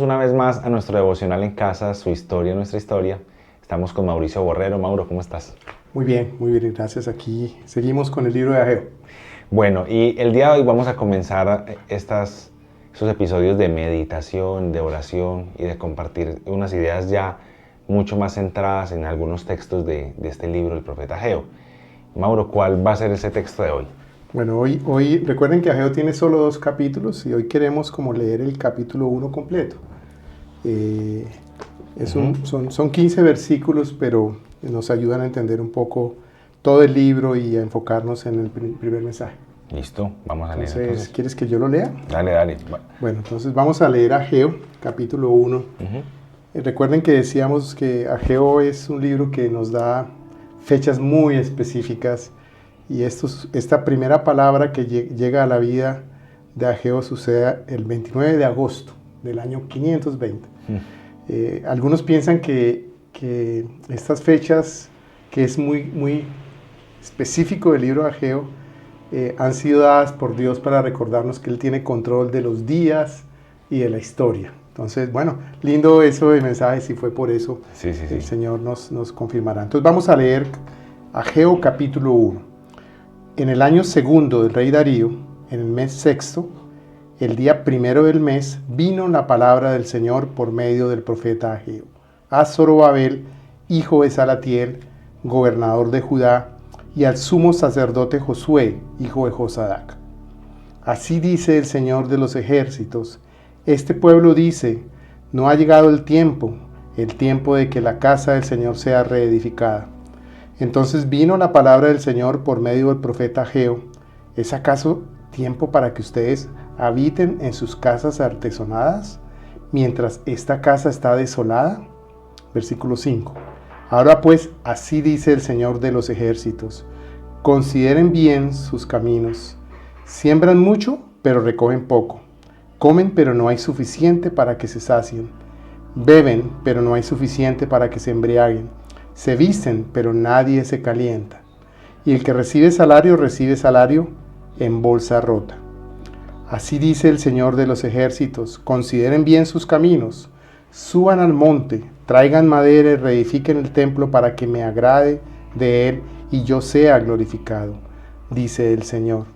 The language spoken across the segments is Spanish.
una vez más a nuestro devocional en casa, su historia, nuestra historia. Estamos con Mauricio Borrero. Mauro, ¿cómo estás? Muy bien, gracias. Aquí seguimos con el libro de Ageo. Bueno, y el día de hoy vamos a comenzar esos episodios de meditación, de oración y de compartir unas ideas ya mucho más centradas en algunos textos de este libro del profeta Ageo. Mauro, ¿cuál va a ser ese texto de hoy? Bueno, hoy recuerden que Ageo tiene solo 2 capítulos y hoy queremos como leer el capítulo 1 completo. Son 15 versículos, pero nos ayudan a entender un poco todo el libro y a enfocarnos en el primer mensaje. Listo, vamos a leer entonces. ¿Quieres que yo lo lea? Dale. Bueno, entonces vamos a leer Ageo, capítulo 1. Recuerden que decíamos que Ageo es un libro que nos da fechas muy específicas y esta primera palabra que llega a la vida de Ageo sucede el 29 de agosto del año 520. Algunos piensan que estas fechas, que es muy específico del libro de Ageo, han sido dadas por Dios para recordarnos que Él tiene control de los días y de la historia. Entonces, bueno, lindo eso de mensaje, si fue por eso, sí. El Señor nos confirmará. Entonces vamos a leer Ageo capítulo 1. En el año segundo del rey Darío, en el mes sexto, el día primero del mes, vino la palabra del Señor por medio del profeta Ageo a Zorobabel, hijo de Salatiel, gobernador de Judá, y al sumo sacerdote Josué, hijo de Josadac. Así dice el Señor de los ejércitos: este pueblo dice, no ha llegado el tiempo de que la casa del Señor sea reedificada. Entonces vino la palabra del Señor por medio del profeta Ageo: ¿es acaso tiempo para que ustedes habiten en sus casas artesonadas, mientras esta casa está desolada? Versículo 5. Ahora pues, así dice el Señor de los ejércitos: consideren bien sus caminos. Siembran mucho, pero recogen poco. Comen, pero no hay suficiente para que se sacien. Beben, pero no hay suficiente para que se embriaguen. Se visten, pero nadie se calienta. Y el que recibe salario en bolsa rota. Así dice el Señor de los ejércitos: consideren bien sus caminos. Suban al monte, traigan madera y reedifiquen el templo para que me agrade de él y yo sea glorificado, dice el Señor.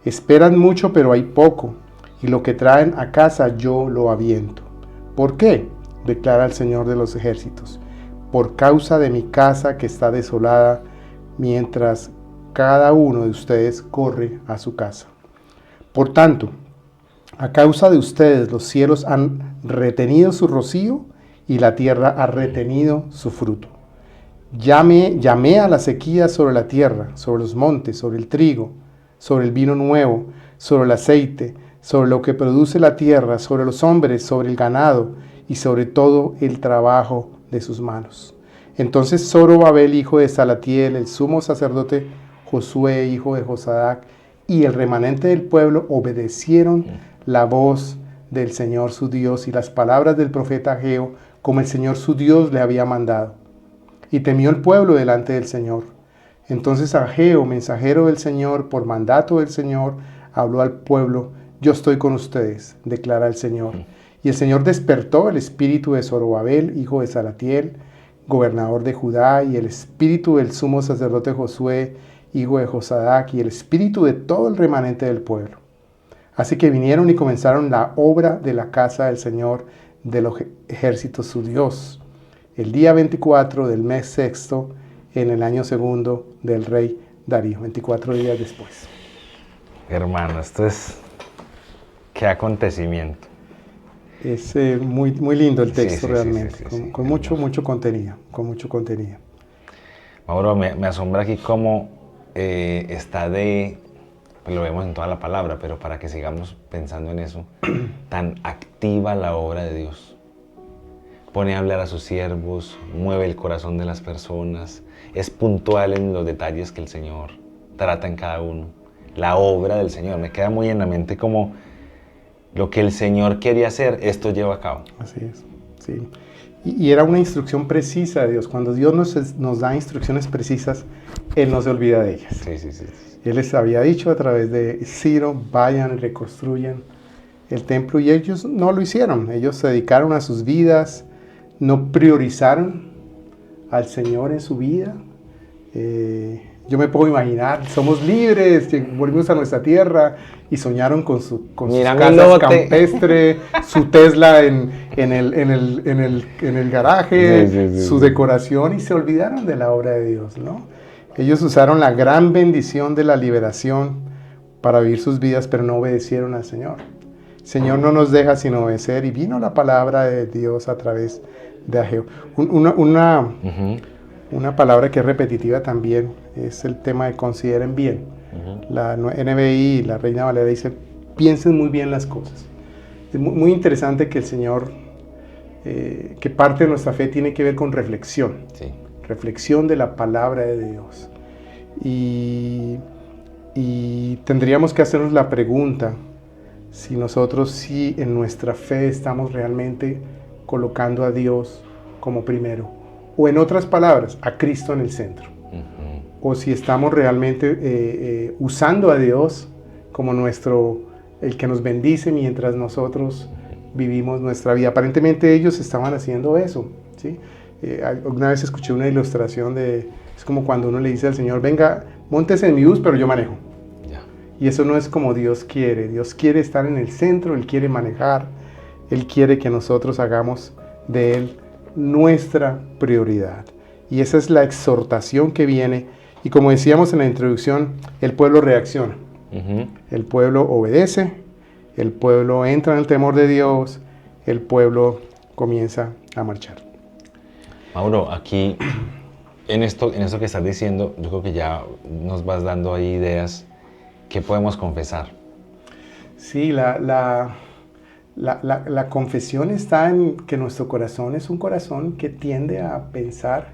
Esperan mucho, pero hay poco, y lo que traen a casa yo lo aviento. ¿Por qué?, declara el Señor de los ejércitos: por causa de mi casa que está desolada, mientras cada uno de ustedes corre a su casa. Por tanto, a causa de ustedes los cielos han retenido su rocío y la tierra ha retenido su fruto. Llamé a la sequía sobre la tierra, sobre los montes, sobre el trigo, sobre el vino nuevo, sobre el aceite, sobre lo que produce la tierra, sobre los hombres, sobre el ganado y sobre todo el trabajo de sus manos. Entonces Zorobabel, hijo de Salatiel, el sumo sacerdote Josué, hijo de Josadac, y el remanente del pueblo obedecieron la voz del Señor su Dios y las palabras del profeta Ageo, como el Señor su Dios le había mandado. Y temió el pueblo delante del Señor. Entonces Ageo, mensajero del Señor, por mandato del Señor, habló al pueblo: yo estoy con ustedes, declara el Señor. Y el Señor despertó el espíritu de Zorobabel, hijo de Salatiel, gobernador de Judá, y el espíritu del sumo sacerdote Josué, hijo de Josadac, y el espíritu de todo el remanente del pueblo. Así que vinieron y comenzaron la obra de la casa del Señor de los ejércitos su Dios, el día 24 del mes sexto, en el año segundo del rey Darío, 24 días después. Hermano, esto es... ¿qué acontecimiento? Es muy lindo el texto, sí, realmente, sí, con mucho contenido, Mauro, me asombra aquí cómo está pues lo vemos en toda la palabra, pero para que sigamos pensando en eso, tan activa la obra de Dios. Pone a hablar a sus siervos, mueve el corazón de las personas, es puntual en los detalles que el Señor trata en cada uno. La obra del Señor, me queda muy en la mente como lo que el Señor quería hacer, esto lleva a cabo. Así es, sí. Y era una instrucción precisa de Dios. Cuando Dios nos da instrucciones precisas, Él no se olvida de ellas. Sí. Él les había dicho a través de Ciro: vayan y reconstruyan el templo y ellos no lo hicieron. Ellos se dedicaron a sus vidas, no priorizaron al Señor en su vida. Yo me puedo imaginar, somos libres, volvimos a nuestra tierra y soñaron con sus casas campestres, su Tesla en el garaje, sí, su decoración, y se olvidaron de la obra de Dios, ¿no? Ellos usaron la gran bendición de la liberación para vivir sus vidas, pero no obedecieron al Señor. El Señor no nos deja sin obedecer, y vino la palabra de Dios a través de Ageo. Una palabra que es repetitiva también es el tema de consideren bien. La NBI, la Reina Valera, dice, piensen muy bien las cosas. Es muy interesante que el Señor, que parte de nuestra fe tiene que ver con reflexión. Sí. Reflexión de la palabra de Dios. Y tendríamos que hacernos la pregunta si nosotros sí en nuestra fe estamos realmente colocando a Dios como primero, o en otras palabras, a Cristo en el centro, o si estamos realmente usando a Dios como el que nos bendice mientras nosotros vivimos nuestra vida. Aparentemente ellos estaban haciendo eso, ¿sí? Una vez escuché una ilustración es como cuando uno le dice al Señor, venga, móntese en mi bus, pero yo manejo. Y eso no es como Dios quiere. Dios quiere estar en el centro, Él quiere manejar, Él quiere que nosotros hagamos de Él nuestra prioridad. Y esa es la exhortación que viene. Y como decíamos en la introducción, el pueblo reacciona. El pueblo obedece, el pueblo entra en el temor de Dios, el pueblo comienza a marchar. Mauro, aquí, en esto que estás diciendo, yo creo que ya nos vas dando ahí ideas. ¿Qué podemos confesar? Sí, la confesión está en que nuestro corazón es un corazón que tiende a pensar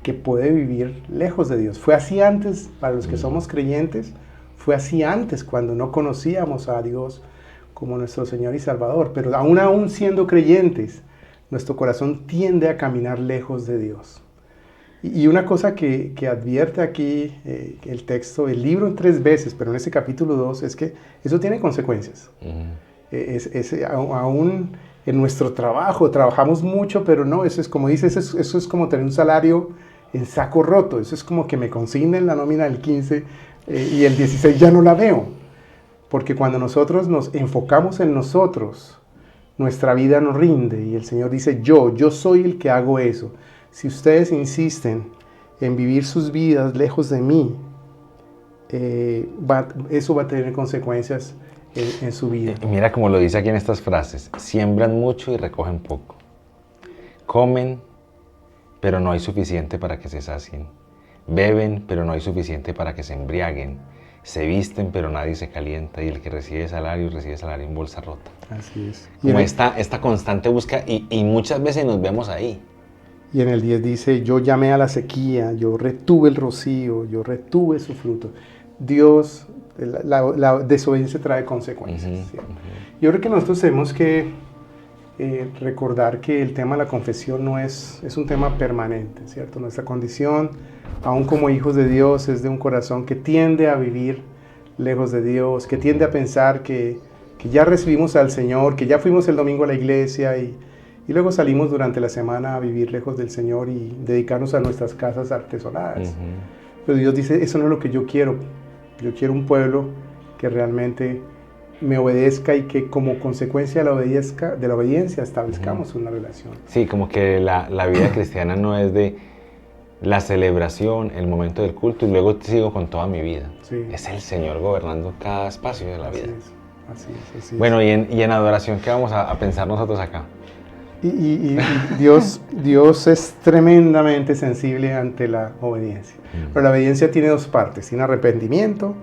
que puede vivir lejos de Dios. Fue así antes, para los que somos creyentes, fue así antes cuando no conocíamos a Dios como nuestro Señor y Salvador, pero aún siendo creyentes, nuestro corazón tiende a caminar lejos de Dios. Y una cosa que advierte aquí el texto, el libro 3 veces, pero en ese capítulo 2, es que eso tiene consecuencias. Aún en nuestro trabajo, trabajamos mucho, pero no, eso es como dices, eso es como tener un salario en saco roto. Eso es como que me consignen la nómina del 15 y el 16 ya no la veo. Porque cuando nosotros nos enfocamos en nosotros, nuestra vida nos rinde. Y el Señor dice, yo soy el que hago eso. Si ustedes insisten en vivir sus vidas lejos de mí, eso va a tener consecuencias en su vida. Mira como lo dice aquí en estas frases: siembran mucho y recogen poco. Comen, pero no hay suficiente para que se sacien. Beben, pero no hay suficiente para que se embriaguen. Se visten, pero nadie se calienta. Y el que recibe salario en bolsa rota. Así es. Como esta constante búsqueda, y muchas veces nos vemos ahí. Y en el 10 dice, yo llamé a la sequía, yo retuve el rocío, yo retuve su fruto. Dios, la desobediencia trae consecuencias. ¿Sí? Yo creo que nosotros tenemos que recordar que el tema de la confesión no es un tema permanente, ¿cierto? Nuestra condición, aún como hijos de Dios, es de un corazón que tiende a vivir lejos de Dios, que tiende a pensar que ya recibimos al Señor, que ya fuimos el domingo a la iglesia y luego salimos durante la semana a vivir lejos del Señor y dedicarnos a nuestras casas artesonadas. Pero Dios dice, eso no es lo que yo quiero. Yo quiero un pueblo que realmente me obedezca y que como consecuencia de la obediencia establezcamos una relación. Sí, como que la vida cristiana no es de la celebración, el momento del culto y luego sigo con toda mi vida. Sí. Es el Señor gobernando cada espacio de la vida. Así es. Bueno, y en adoración, ¿qué vamos a pensar nosotros acá? Y Dios es tremendamente sensible ante la obediencia. Pero la obediencia tiene 2 partes. Tiene arrepentimiento,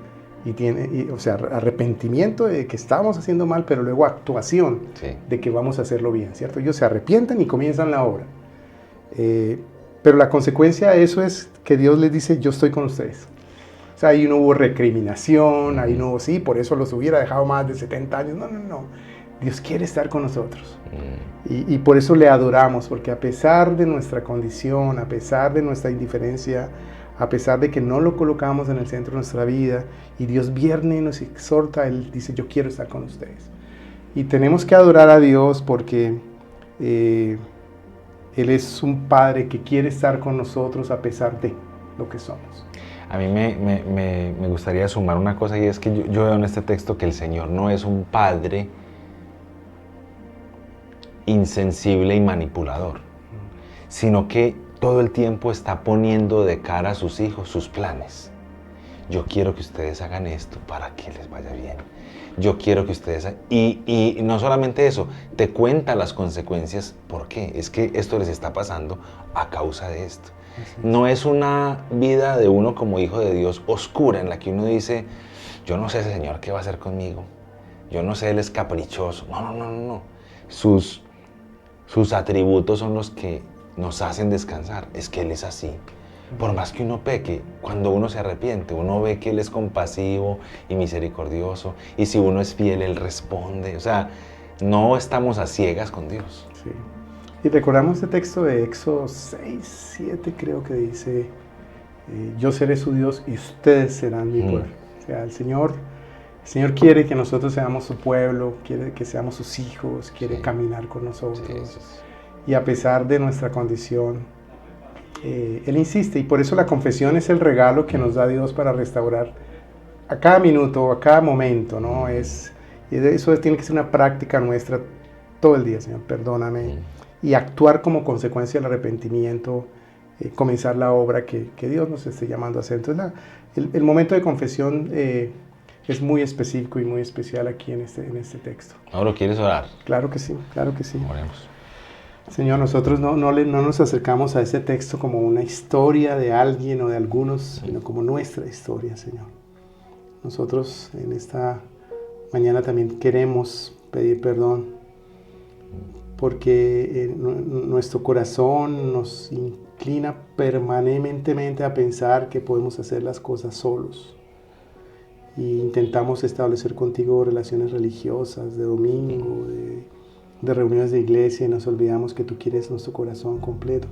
arrepentimiento de que estamos haciendo mal, pero luego actuación de que vamos a hacerlo bien, ¿cierto? Ellos se arrepienten y comienzan la obra. Pero la consecuencia de eso es que Dios les dice, yo estoy con ustedes. O sea, ahí no hubo recriminación, ahí no hubo, sí, por eso los hubiera dejado más de 70 años. No. Dios quiere estar con nosotros. Y por eso le adoramos, porque a pesar de nuestra condición, a pesar de nuestra indiferencia, a pesar de que no lo colocamos en el centro de nuestra vida, y Dios viene y nos exhorta, Él dice, yo quiero estar con ustedes. Y tenemos que adorar a Dios porque Él es un Padre que quiere estar con nosotros a pesar de lo que somos. A mí me gustaría sumar una cosa, y es que yo veo en este texto que el Señor no es un Padre insensible y manipulador, sino que todo el tiempo está poniendo de cara a sus hijos sus planes. Yo quiero que ustedes hagan esto para que les vaya bien. Yo quiero que ustedes... Y no solamente eso, te cuenta las consecuencias. ¿Por qué? Es que esto les está pasando a causa de esto. No es una vida de uno como hijo de Dios oscura en la que uno dice, yo no sé ese Señor qué va a hacer conmigo. Yo no sé, Él es caprichoso. No. Sus atributos son los que nos hacen descansar. Es que Él es así. Por más que uno peque, cuando uno se arrepiente, uno ve que Él es compasivo y misericordioso. Y si uno es fiel, Él responde. O sea, no estamos a ciegas con Dios. Sí. Y recordamos este texto de Éxodo 6, 7, creo que dice, yo seré su Dios y ustedes serán mi pueblo. O sea, el Señor quiere que nosotros seamos su pueblo, quiere que seamos sus hijos, quiere caminar con nosotros. Sí. Y a pesar de nuestra condición, Él insiste, y por eso la confesión es el regalo que nos da Dios para restaurar a cada minuto, a cada momento, ¿no? Eso tiene que ser una práctica nuestra todo el día, Señor, perdóname, y actuar como consecuencia del arrepentimiento, comenzar la obra que Dios nos esté llamando a hacer. Entonces, el momento de confesión es muy específico y muy especial aquí en este texto. ¿Ahora quieres orar? Claro que sí, claro que sí. Oremos. Señor, nosotros no nos acercamos a ese texto como una historia de alguien o de algunos, sino como nuestra historia, Señor. Nosotros en esta mañana también queremos pedir perdón porque nuestro corazón nos inclina permanentemente a pensar que podemos hacer las cosas solos. E intentamos establecer contigo relaciones religiosas, de domingo, de reuniones de iglesia, y nos olvidamos que tú quieres nuestro corazón completo.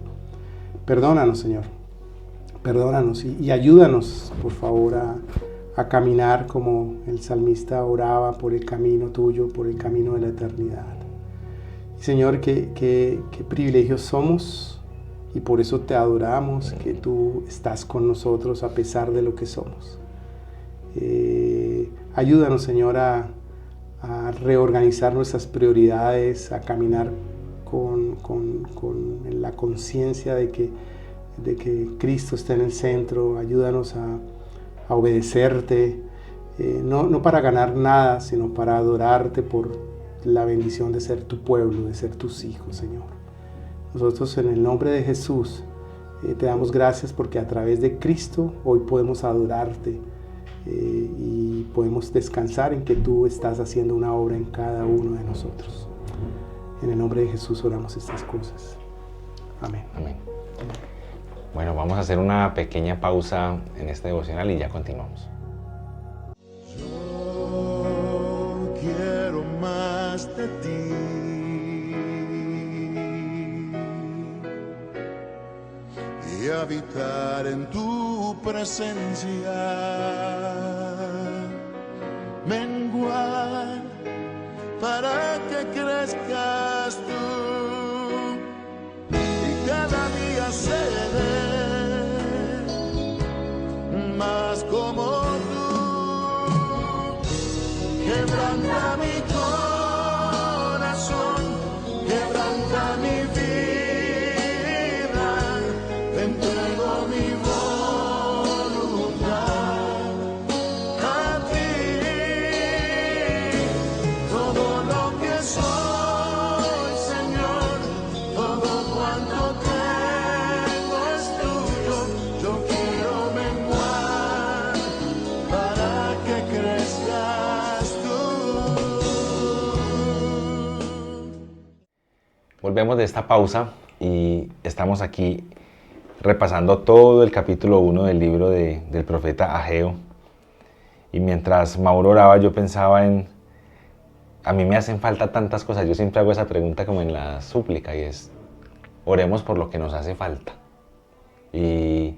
Perdónanos, Señor. Perdónanos y ayúdanos, por favor, a caminar como el salmista oraba, por el camino tuyo, por el camino de la eternidad. Y, Señor, qué privilegios somos, y por eso te adoramos, que tú estás con nosotros a pesar de lo que somos. Ayúdanos, Señor, a reorganizar nuestras prioridades, a caminar con la conciencia de que Cristo está en el centro. Ayúdanos a obedecerte, no para ganar nada, sino para adorarte por la bendición de ser tu pueblo, de ser tus hijos, Señor. Nosotros, en el nombre de Jesús, te damos gracias porque a través de Cristo hoy podemos adorarte. Y podemos descansar en que tú estás haciendo una obra en cada uno de nosotros. En el nombre de Jesús oramos estas cosas. Amén. Amén. Bueno, vamos a hacer una pequeña pausa en este devocional y ya continuamos. Yo quiero más de ti. Y habitar en tu presencia, menguar para que crezcas tú y cada día seré más como tú. Quebranta mi corazón, quebranta mi vida. Volvemos de esta pausa y estamos aquí repasando todo el capítulo 1 del libro del profeta Ageo. Y mientras Mauro oraba, yo pensaba a mí me hacen falta tantas cosas. Yo siempre hago esa pregunta como en la súplica, y es, oremos por lo que nos hace falta. Y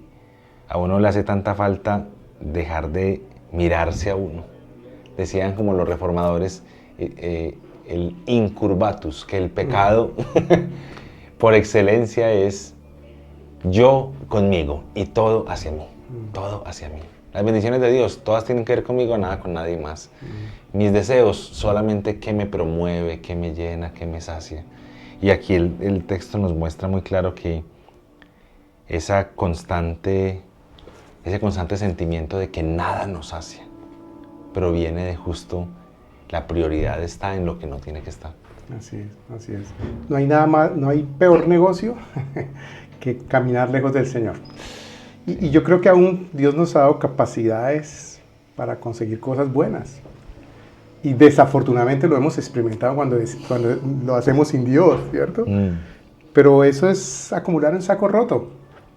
a uno le hace tanta falta dejar de mirarse a uno. Decían como los reformadores, el incurvatus, que el pecado por excelencia es yo conmigo y todo hacia mí, todo hacia mí. Las bendiciones de Dios, todas tienen que ver conmigo, nada con nadie más. Mis deseos, solamente qué me promueve, qué me llena, qué me sacia. Y aquí el texto nos muestra muy claro que ese constante sentimiento de que nada nos sacia proviene de justo la prioridad está en lo que no tiene que estar. Así es, así es. No hay nada más, no hay peor negocio que caminar lejos del Señor. Y yo creo que aún Dios nos ha dado capacidades para conseguir cosas buenas. Y desafortunadamente lo hemos experimentado cuando lo hacemos sin Dios, ¿cierto? Pero eso es acumular en saco roto.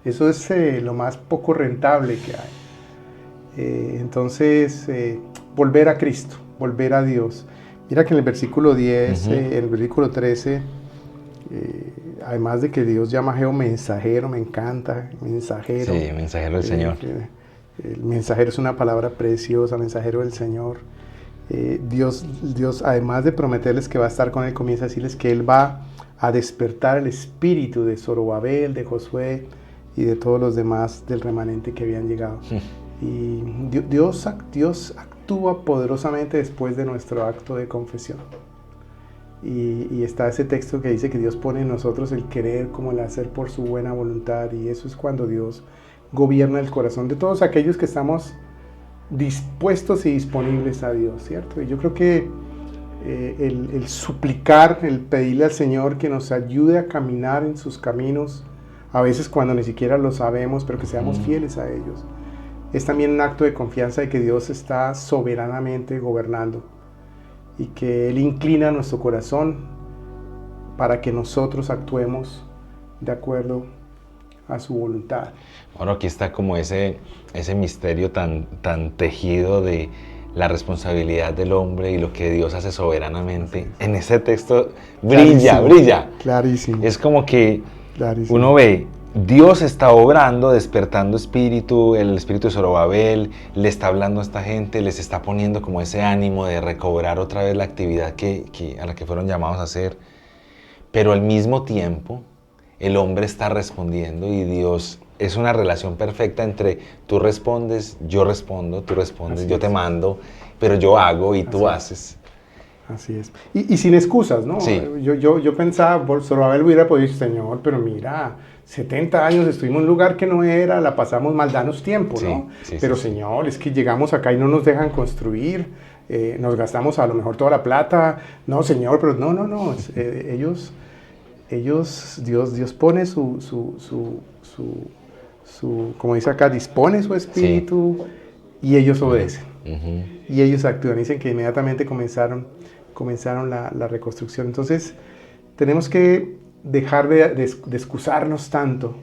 Eso es lo más poco rentable que hay. Entonces, volver a Cristo, volver a Dios. Mira que en el versículo 10, en el versículo 13, además de que Dios llama a Geo mensajero, me encanta, mensajero. Sí, mensajero del Señor. El mensajero es una palabra preciosa, mensajero del Señor. Dios, además de prometerles que va a estar con él, comienza a decirles que él va a despertar el espíritu de Zorobabel, de Josué y de todos los demás del remanente que habían llegado. Y Dios actúa poderosamente después de nuestro acto de confesión. Y está ese texto que dice que Dios pone en nosotros el querer como el hacer por su buena voluntad, y eso es cuando Dios gobierna el corazón de todos aquellos que estamos dispuestos y disponibles a Dios, ¿cierto? Y yo creo que el suplicar, el pedirle al Señor que nos ayude a caminar en sus caminos, a veces cuando ni siquiera lo sabemos, pero que seamos fieles a ellos, es también un acto de confianza de que Dios está soberanamente gobernando y que Él inclina nuestro corazón para que nosotros actuemos de acuerdo a su voluntad. Bueno, aquí está como ese misterio tan tejido de la responsabilidad del hombre y lo que Dios hace soberanamente. En ese texto brilla. Clarísimo. Es como que Clarísimo. Uno ve, Dios está obrando, despertando espíritu, el espíritu de Zorobabel, le está hablando a esta gente, les está poniendo como ese ánimo de recobrar otra vez la actividad a la que fueron llamados a hacer. Pero al mismo tiempo, el hombre está respondiendo y Dios es una relación perfecta entre tú respondes, yo respondo, tú respondes, yo te mando, pero yo hago y tú haces. Así es. Y sin excusas, ¿no? Sí. Yo pensaba, Zorobabel hubiera podido decir, Señor, pero mira, 70 años estuvimos en un lugar que no era, la pasamos mal, danos tiempo, ¿no? Pero Señor, es que llegamos acá y no nos dejan construir, nos gastamos a lo mejor toda la plata. No, Señor, pero no. Dios pone su, como dice acá, dispone su espíritu y ellos obedecen. Y ellos actúan. Dicen que inmediatamente comenzaron la reconstrucción. Entonces, tenemos que dejar de excusarnos tanto.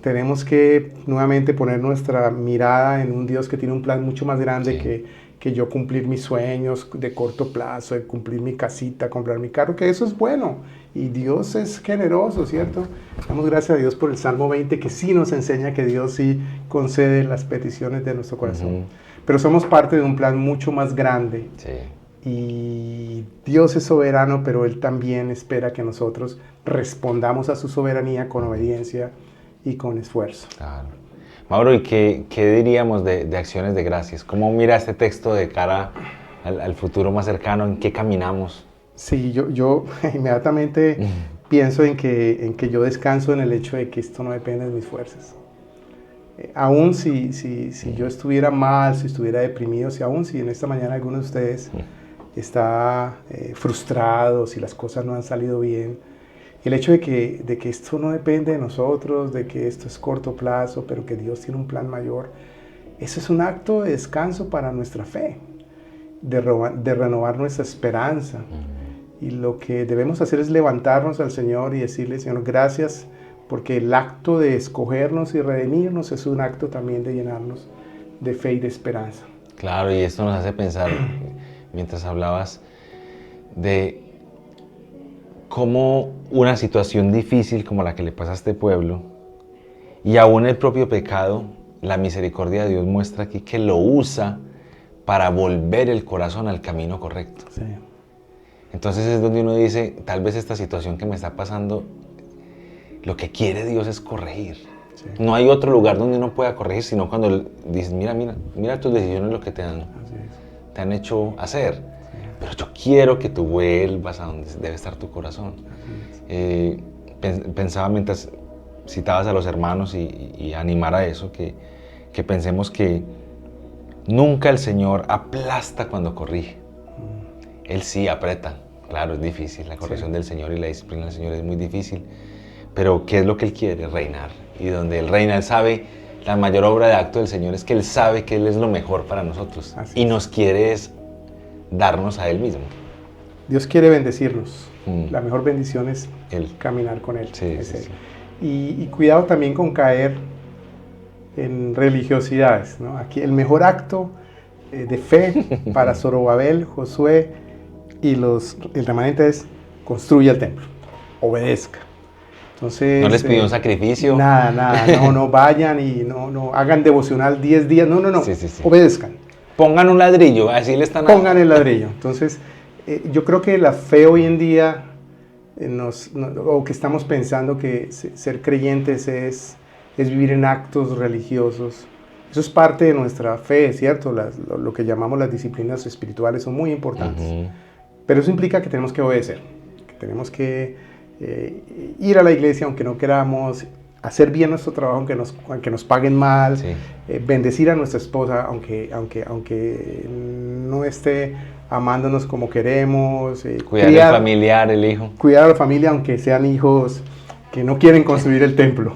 Tenemos que nuevamente poner nuestra mirada en un Dios que tiene un plan mucho más grande que yo cumplir mis sueños de corto plazo, de cumplir mi casita, comprar mi carro, que eso es bueno. Y Dios es generoso, ¿cierto? Damos gracias a Dios por el Salmo 20, que sí nos enseña que Dios sí concede las peticiones de nuestro corazón. Pero somos parte de un plan mucho más grande. Y Dios es soberano, pero Él también espera que nosotros respondamos a su soberanía con obediencia y con esfuerzo. Claro. Mauro, ¿y qué diríamos de acciones de gracias? ¿Cómo mira este texto de cara al futuro más cercano? ¿En qué caminamos? Sí, yo inmediatamente pienso en que yo descanso en el hecho de que esto no depende de mis fuerzas. Aún si yo estuviera mal, si estuviera deprimido, si en esta mañana alguno de ustedes está frustrado, si las cosas no han salido bien, el hecho de que esto no depende de nosotros, de que esto es corto plazo, pero que Dios tiene un plan mayor, eso es un acto de descanso para nuestra fe, de renovar nuestra esperanza. Y lo que debemos hacer es levantarnos al Señor y decirle, Señor, gracias, porque el acto de escogernos y redimirnos es un acto también de llenarnos de fe y de esperanza. Claro, y esto nos hace pensar, mientras hablabas, de cómo una situación difícil como la que le pasa a este pueblo, y aún el propio pecado, la misericordia de Dios muestra aquí que lo usa para volver el corazón al camino correcto. Sí. Entonces es donde uno dice, tal vez esta situación que me está pasando, lo que quiere Dios es corregir. Sí. No hay otro lugar donde uno pueda corregir, sino cuando Él dice, mira tus decisiones, lo que te Así te han hecho hacer. Sí. Pero yo quiero que tú vuelvas a donde debe estar tu corazón. es. Pensaba mientras citabas a los hermanos y animar a eso, que pensemos que nunca el Señor aplasta cuando corrige. Él sí aprieta. Claro, es difícil. La corrección del Señor y la disciplina del Señor es muy difícil. Pero ¿qué es lo que Él quiere? Reinar. Y donde Él reina, Él sabe, la mayor obra de acto del Señor es que Él sabe que Él es lo mejor para nosotros. Así Y es. nos quiere es darnos a Él mismo. Dios quiere bendecirnos. Mm. La mejor bendición es Él. caminar con Él. Sí, es sí, Él. sí. Y cuidado también con caer en religiosidades, ¿no? Aquí el mejor acto de fe para Zorobabel, Josué y el remanente es construya el templo, obedezca. Entonces, No les pidió un sacrificio. Nada, no vayan y no hagan devocional 10 días, no, Sí, sí, sí. obedezcan. Pongan un ladrillo, así le están Pongan el ladrillo. Entonces, yo creo que la fe hoy en día, o que estamos pensando que ser creyentes es vivir en actos religiosos. Eso es parte de nuestra fe, ¿cierto? Lo que llamamos las disciplinas espirituales son muy importantes. Ujú. Pero eso implica que tenemos que obedecer, que tenemos que ir a la iglesia aunque no queramos, hacer bien nuestro trabajo aunque nos paguen mal, Sí. bendecir a nuestra esposa aunque no esté amándonos como queremos, Cuidar al familiar, el hijo. cuidar a la familia aunque sean hijos que no quieren construir el templo.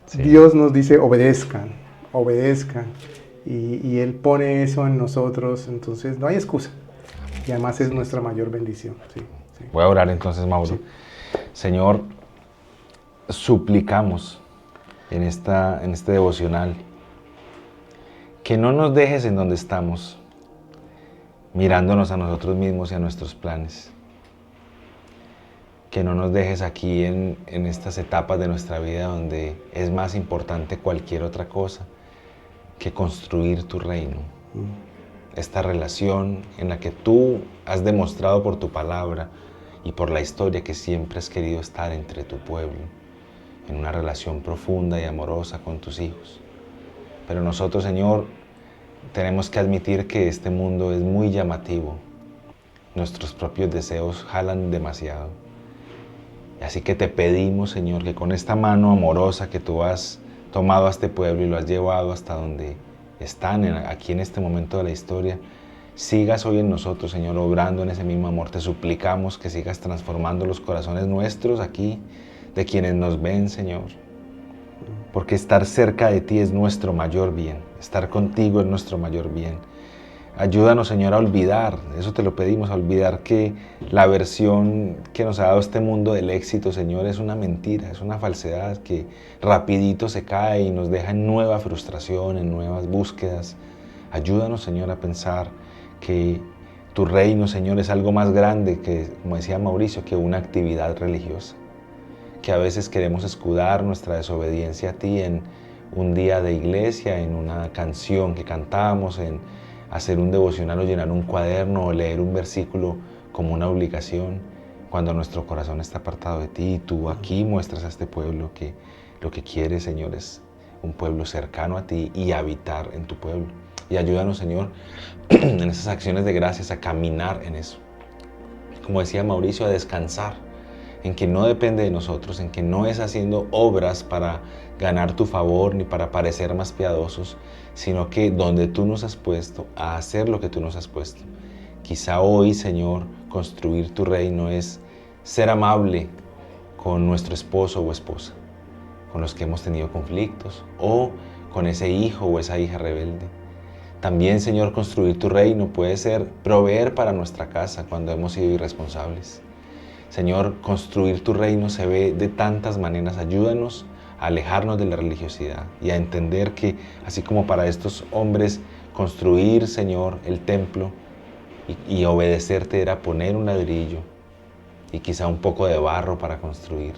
Sí. Dios nos dice obedezcan y Él pone eso en nosotros, entonces no hay excusa y además es nuestra mayor bendición. Sí. Voy a orar entonces, Mauro. Sí. Señor, suplicamos en este devocional que no nos dejes en donde estamos, mirándonos a nosotros mismos y a nuestros planes. Que no nos dejes aquí en estas etapas de nuestra vida donde es más importante cualquier otra cosa que construir tu reino. Esta relación en la que tú has demostrado por tu palabra y por la historia que siempre has querido estar entre tu pueblo, en una relación profunda y amorosa con tus hijos. Pero nosotros, Señor, tenemos que admitir que este mundo es muy llamativo. Nuestros propios deseos jalan demasiado. Así que te pedimos, Señor, que con esta mano amorosa que tú has tomado a este pueblo y lo has llevado hasta donde están, aquí en este momento de la historia, sigas hoy en nosotros, Señor, obrando en ese mismo amor. Te suplicamos que sigas transformando los corazones nuestros aquí, de quienes nos ven, Señor. Porque estar cerca de ti es nuestro mayor bien. Estar contigo es nuestro mayor bien. Ayúdanos, Señor, a olvidar, eso te lo pedimos, a olvidar que la versión que nos ha dado este mundo del éxito, Señor, es una mentira, es una falsedad que rapidito se cae y nos deja en nueva frustración, en nuevas búsquedas. Ayúdanos, Señor, a pensar que tu reino, Señor, es algo más grande que, como decía Mauricio, que una actividad religiosa. Que a veces queremos escudar nuestra desobediencia a ti en un día de iglesia, en una canción que cantamos, en hacer un devocional o llenar un cuaderno o leer un versículo como una obligación, cuando nuestro corazón está apartado de ti y tú aquí muestras a este pueblo que lo que quiere, Señor, es un pueblo cercano a ti y habitar en tu pueblo. Y ayúdanos, Señor, en esas acciones de gracias a caminar en eso. Como decía Mauricio, a descansar en que no depende de nosotros, en que no es haciendo obras para ganar tu favor ni para parecer más piadosos, sino que donde tú nos has puesto, a hacer lo que tú nos has puesto. Quizá hoy, Señor, construir tu reino es ser amable con nuestro esposo o esposa, con los que hemos tenido conflictos, o con ese hijo o esa hija rebelde. También, Señor, construir tu reino puede ser proveer para nuestra casa cuando hemos sido irresponsables. Señor, construir tu reino se ve de tantas maneras. Ayúdanos a alejarnos de la religiosidad y a entender que, así como para estos hombres, construir, Señor, el templo y obedecerte era poner un ladrillo y quizá un poco de barro para construir.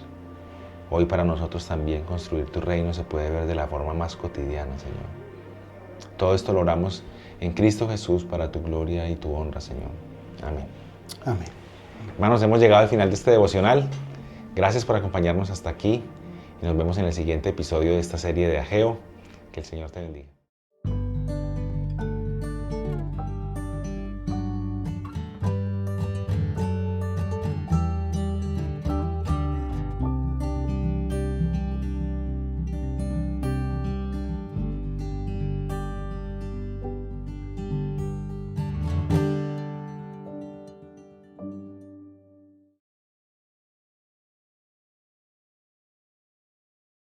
Hoy para nosotros también construir tu reino se puede ver de la forma más cotidiana, Señor. Todo esto lo oramos en Cristo Jesús para tu gloria y tu honra, Señor. Amén. Amén. Hermanos, hemos llegado al final de este devocional. Gracias por acompañarnos hasta aquí y nos vemos en el siguiente episodio de esta serie de Ageo. Que el Señor te bendiga.